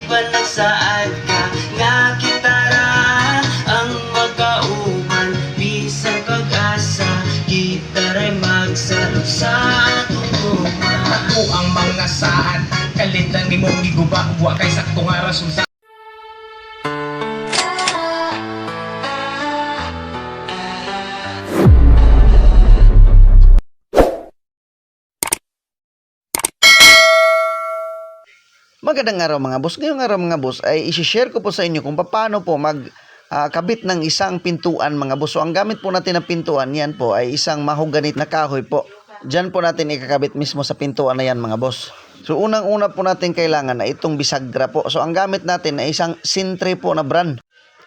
Panagsaad ka nga kitara ang magkauman bisan pag-asa kita ray magsalo sa tutuman. Ako ang mga saad kalitan ni mong giguba wa kay sakto nga resulta. Magandang araw mga boss. Ngayong araw mga boss ay isi-share ko po sa inyo kung paano po kabit ng isang pintuan mga boss. So ang gamit po natin ng pintuan yan po ay isang mahoganit na kahoy po. Diyan po natin ikakabit mismo sa pintuan na yan mga boss. So unang-una po natin kailangan na itong bisagra po. So ang gamit natin ay isang Sentry po na brand.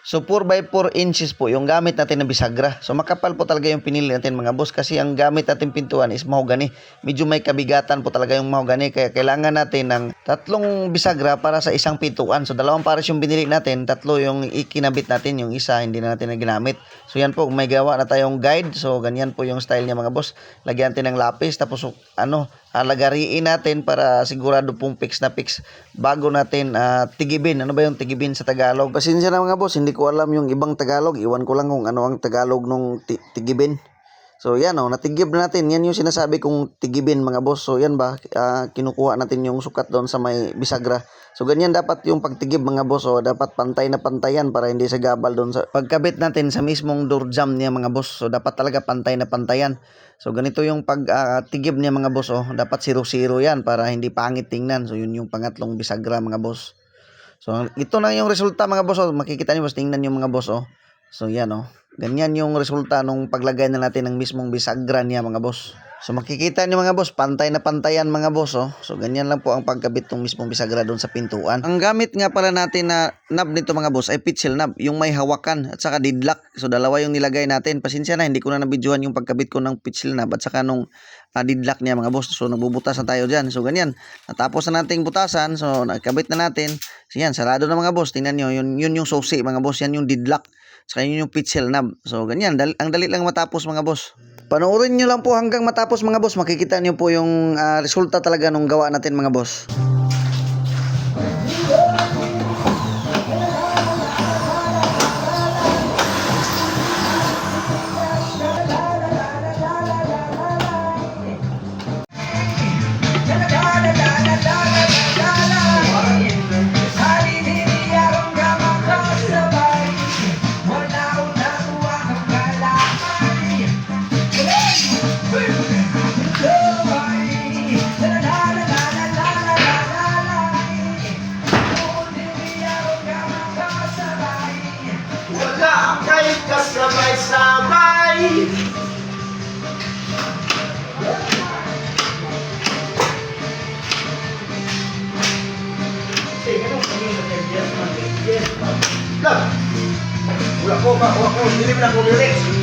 So 4x4 inches po yung gamit natin na bisagra. So makapal po talaga yung pinili natin mga boss kasi ang gamit natin pintuan is mahogani. Medyo may kabigatan po talaga yung mahogani kaya kailangan natin ng 3 bisagra para sa isang pintuan. So 2 pares yung binili natin, 3 yung ikinabit natin, yung isa hindi na natin na ginamit. So yan po, may gawa na tayong guide. So ganyan po yung style niya mga boss. Lagyan natin ng lapis tapos lagariin natin para sigurado pong fix na fix bago natin tigibin. Ano ba yung tigibin sa Tagalog? Pasensya na mga boss, hindi ko alam yung ibang Tagalog. Iwan ko lang kung ano ang Tagalog nung tigibin. So yan natigib na natin. Yan yung sinasabi kong tigibin mga boss. So yan ba, kinukuha natin yung sukat doon sa may bisagra. So ganyan dapat yung pagtigib mga boss. So dapat pantay na pantayan para hindi sa gabal doon sa pagkabit natin sa mismong door jamb niya mga boss. So dapat talaga pantay na pantayan. So ganito yung pagtigib niya mga boss. Dapat 0-0 yan para hindi pangit tingnan. So yun yung pangatlong bisagra mga boss. So ito na yung resulta mga boss. Makikita niyo boss, tingnan yung mga boss. So yan ganyan yung resulta nung paglagay na natin ng mismong bisagra niya mga boss. So makikita niyo mga boss, pantay na pantayan mga boss. So ganyan lang po ang pagkabit ng mismong bisagra doon sa pintuan. Ang gamit nga pala natin na knob nito mga boss ay pitchel knob, yung may hawakan at saka deadlock. So dalawa yung nilagay natin. Pasensya na, hindi ko na nabidyohan yung pagkabit ko ng pitchel knob at saka nung deadlock niya mga boss. So nagbubutas na tayo dyan. So ganyan, natapos na nating butasan. So nakabit na natin. So yan, sarado na mga boss. Tingnan nyo, yun yung susi mga boss. Yan yung deadlock. Saka yun yung pitchel knob. So ganyan, ang dali lang matapos mga boss. Panoorin nyo lang po hanggang matapos mga boss. Makikita nyo po yung resulta talaga nung gawa natin mga boss. Kay kasabay-sabay wala ko, hindi na ko lyrics.